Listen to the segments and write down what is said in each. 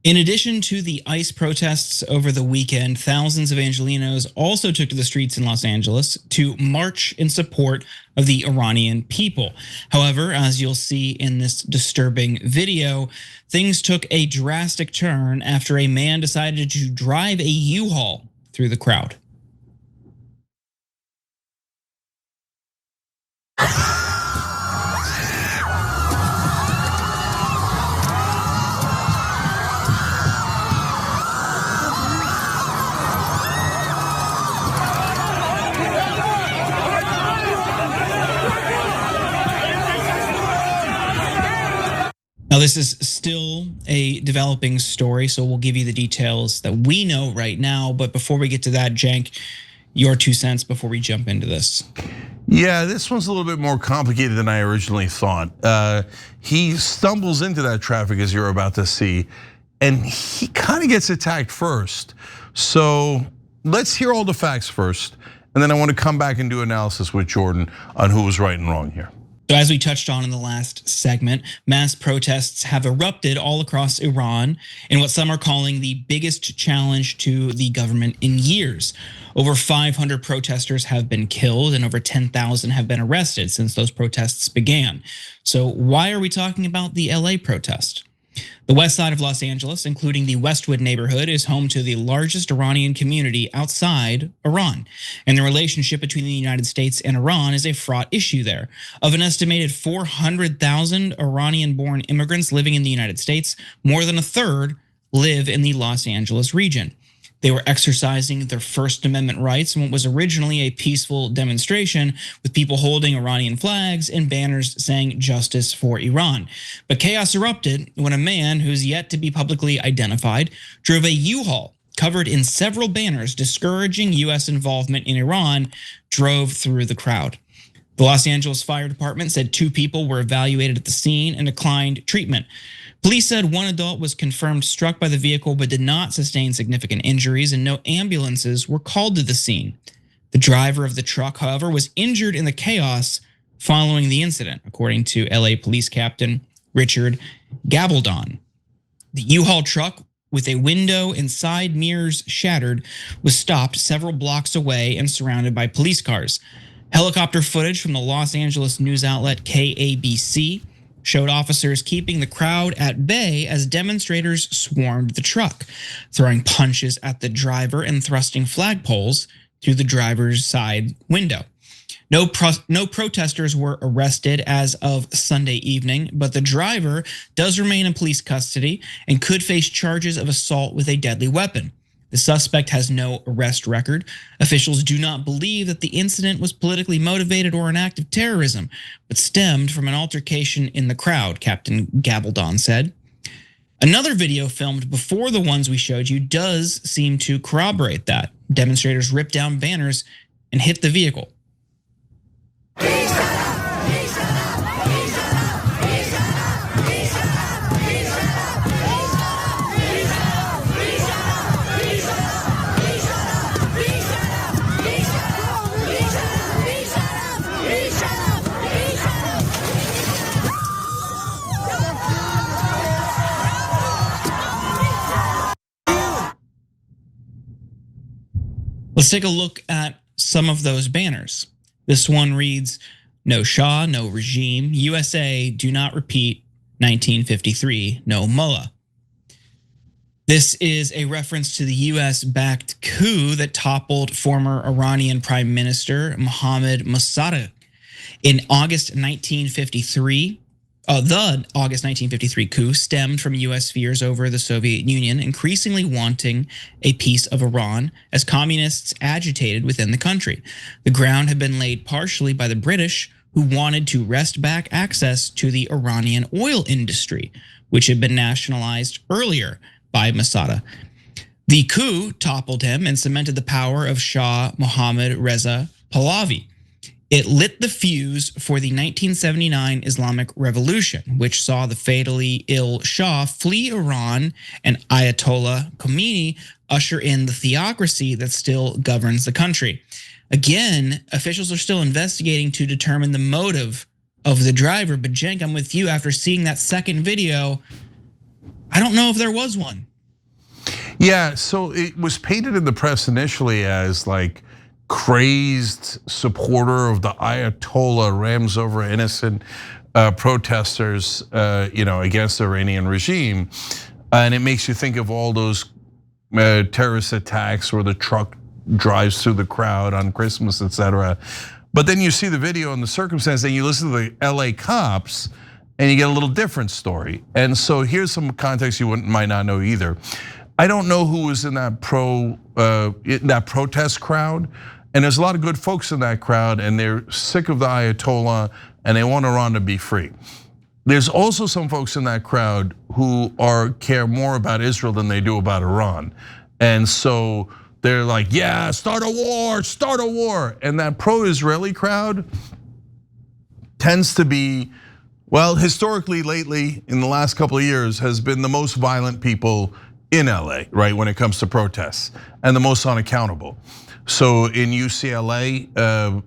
In addition to the ICE protests over the weekend, thousands of Angelenos also took to the streets in Los Angeles to march in support of the Iranian people. However, as you'll see in this disturbing video, things took a drastic turn after a man decided to drive a U-Haul through the crowd. Now, this is still a developing story, so we'll give you the details that we know right now. But before we get to that, Cenk, your 2 cents before we jump into this. Yeah, this one's a little bit more complicated than I originally thought. He stumbles into that traffic, as you're about to see, and he kind of gets attacked first. So let's hear all the facts first, and then I want to come back and do analysis with Jordan on who was right and wrong here. So as we touched on in the last segment, mass protests have erupted all across Iran in what some are calling the biggest challenge to the government in years. Over 500 protesters have been killed and over 10,000 have been arrested since those protests began. So why are we talking about the LA protest? The west side of Los Angeles, including the Westwood neighborhood, is home to the largest Iranian community outside Iran. And the relationship between the United States and Iran is a fraught issue there. Of an estimated 400,000 Iranian-born immigrants living in the United States, more than a third live in the Los Angeles region. They were exercising their First Amendment rights in what was originally a peaceful demonstration with people holding Iranian flags and banners saying justice for Iran. But chaos erupted when a man who's yet to be publicly identified drove a U-Haul covered in several banners discouraging US involvement in Iran drove through the crowd. The Los Angeles Fire Department said 2 people were evaluated at the scene and declined treatment. Police said 1 adult was confirmed struck by the vehicle but did not sustain significant injuries, and no ambulances were called to the scene. The driver of the truck, however, was injured in the chaos following the incident, according to LA Police Captain Richard Gabaldon. The U-Haul truck, with a window and side mirrors shattered, was stopped several blocks away and surrounded by police cars. Helicopter footage from the Los Angeles news outlet KABC showed officers keeping the crowd at bay as demonstrators swarmed the truck, throwing punches at the driver and thrusting flagpoles through the driver's side window. No protesters were arrested as of Sunday evening, but the driver does remain in police custody and could face charges of assault with a deadly weapon. The suspect has no arrest record. Officials do not believe that the incident was politically motivated or an act of terrorism, but stemmed from an altercation in the crowd, Captain Gabaldon said. Another video filmed before the ones we showed you does seem to corroborate that. Demonstrators ripped down banners and hit the vehicle. Let's take a look at some of those banners. This one reads, "No Shah, no regime. USA, do not repeat 1953, no mullah." This is a reference to the US-backed coup that toppled former Iranian Prime Minister Mohammad Mossadegh in August 1953. The August 1953 coup stemmed from US fears over the Soviet Union increasingly wanting a piece of Iran as communists agitated within the country. The ground had been laid partially by the British, who wanted to wrest back access to the Iranian oil industry, which had been nationalized earlier by Mossadegh. The coup toppled him and cemented the power of Shah Mohammad Reza Pahlavi. It lit the fuse for the 1979 Islamic Revolution, which saw the fatally ill Shah flee Iran and Ayatollah Khomeini usher in the theocracy that still governs the country. Again, officials are still investigating to determine the motive of the driver, but Cenk, I'm with you. After seeing that second video, I don't know if there was one. Yeah, so it was painted in the press initially as like crazed supporter of the Ayatollah rams over innocent protesters, against the Iranian regime, and it makes you think of all those terrorist attacks where the truck drives through the crowd on Christmas, etc. But then you see the video and the circumstance, and you listen to the LA cops, and you get a little different story. And so here's some context you might not know either. I don't know who was in that protest crowd, and there's a lot of good folks in that crowd, and they're sick of the Ayatollah, and they want Iran to be free. There's also some folks in that crowd who care more about Israel than they do about Iran, and so they're like, yeah, start a war, start a war. And that pro-Israeli crowd tends to be, well, historically lately, in the last couple of years, has been the most violent people in LA, right, when it comes to protests, and the most unaccountable. So in UCLA,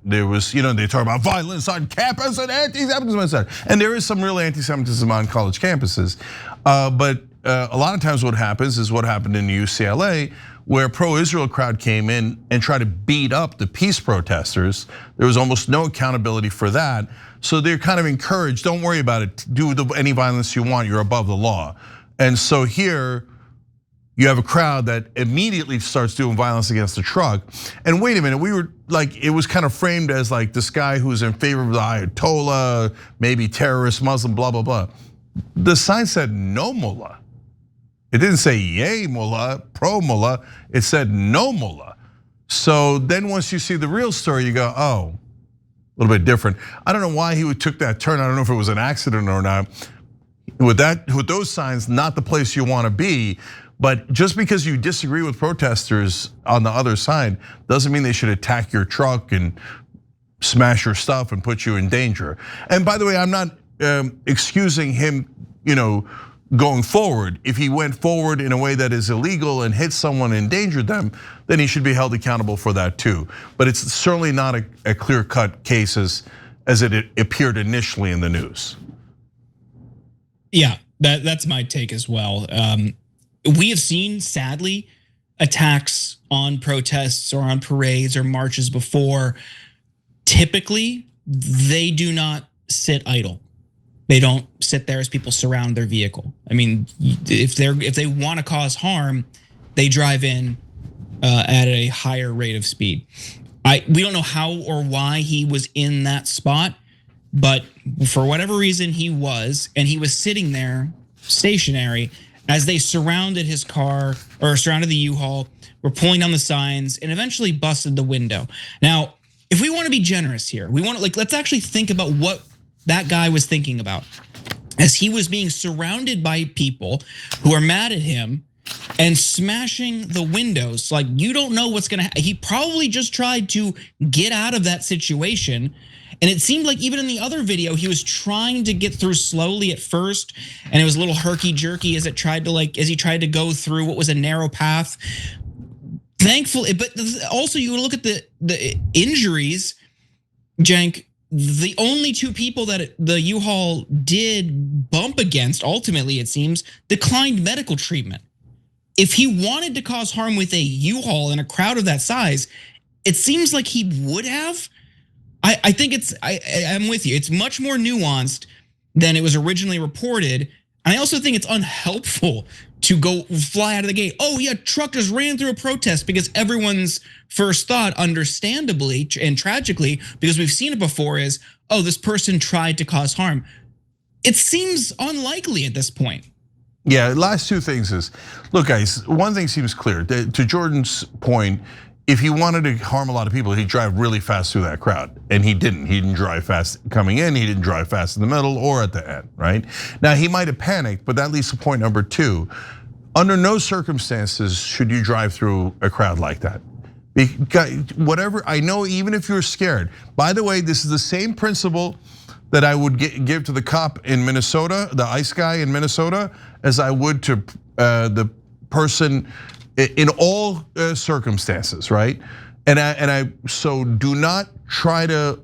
there was, they talk about violence on campus and anti-Semitism, and there is some real anti-Semitism on college campuses. But a lot of times what happens is what happened in UCLA, where pro-Israel crowd came in and tried to beat up the peace protesters. There was almost no accountability for that. So they're kind of encouraged, don't worry about it, do any violence you want, you're above the law. And so here, you have a crowd that immediately starts doing violence against the truck. And wait a minute, we were like, it was kind of framed as like this guy who's in favor of the Ayatollah, maybe terrorist, Muslim, blah, blah, blah. The sign said no mullah. It didn't say yay mullah, pro mullah, it said no mullah. So then once you see the real story, you go, oh, a little bit different. I don't know why he took that turn. I don't know if it was an accident or not. With those signs, not the place you want to be. But just because you disagree with protesters on the other side doesn't mean they should attack your truck and smash your stuff and put you in danger. And by the way, I'm not excusing him, going forward. If he went forward in a way that is illegal and hit someone and endangered them, then he should be held accountable for that too. But it's certainly not a clear-cut case as it appeared initially in the news. Yeah, that's my take as well. We have seen, sadly, attacks on protests or on parades or marches before. Typically, they do not sit idle. They don't sit there as people surround their vehicle. I mean, if they want to cause harm, they drive in at a higher rate of speed. We don't know how or why he was in that spot, but for whatever reason he was, and he was sitting there stationary as they surrounded his car or surrounded the U-Haul, were pulling down the signs and eventually busted the window. Now, if we want to be generous here, we want to let's actually think about what that guy was thinking about as he was being surrounded by people who are mad at him and smashing the windows. Like, you don't know what's gonna happen. He probably just tried to get out of that situation. And it seemed like even in the other video, he was trying to get through slowly at first, and it was a little herky-jerky as he tried to go through what was a narrow path. Thankfully, but also you look at the injuries, Cenk. The only two people that the U-Haul did bump against, ultimately it seems, declined medical treatment. If he wanted to cause harm with a U-Haul in a crowd of that size, it seems like he would have. I think I'm with you. It's much more nuanced than it was originally reported. And I also think it's unhelpful to go fly out of the gate. Oh yeah, truck just ran through a protest, because everyone's first thought, understandably and tragically, because we've seen it before, is, oh, this person tried to cause harm. It seems unlikely at this point. Yeah, last two things is, look guys, one thing seems clear. To Jordan's point, if he wanted to harm a lot of people, he'd drive really fast through that crowd. And he didn't. He didn't drive fast coming in, he didn't drive fast in the middle or at the end, right? Now, he might have panicked, but that leads to point number two. Under no circumstances should you drive through a crowd like that. Whatever, I know, even if you're scared. By the way, this is the same principle that I would give to the cop in Minnesota, the ICE guy in Minnesota, as I would to the person in all circumstances, right? So do not try to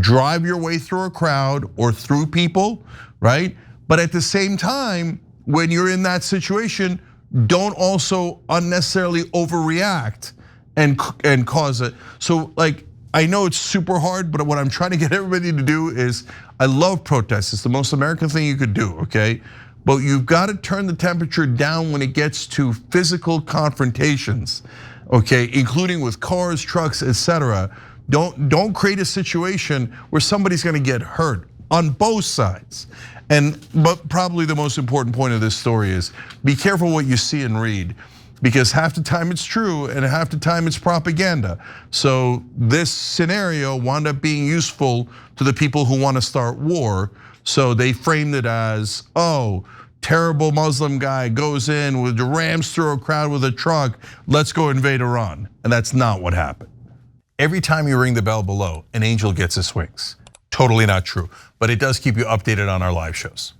drive your way through a crowd or through people, right? But at the same time, when you're in that situation, don't also unnecessarily overreact and cause it. So like, I know it's super hard, but what I'm trying to get everybody to do is, I love protests. It's the most American thing you could do, okay? But you've got to turn the temperature down when it gets to physical confrontations, okay? Including with cars, trucks, etc. Don't create a situation where somebody's gonna get hurt on both sides. But probably the most important point of this story is, be careful what you see and read, because half the time it's true and half the time it's propaganda. So this scenario wound up being useful to the people who want to start war. So they framed it as, oh, terrible Muslim guy goes in with rams through a crowd with a truck, let's go invade Iran. And that's not what happened. Every time you ring the bell below, an angel gets his wings. Totally not true, but it does keep you updated on our live shows.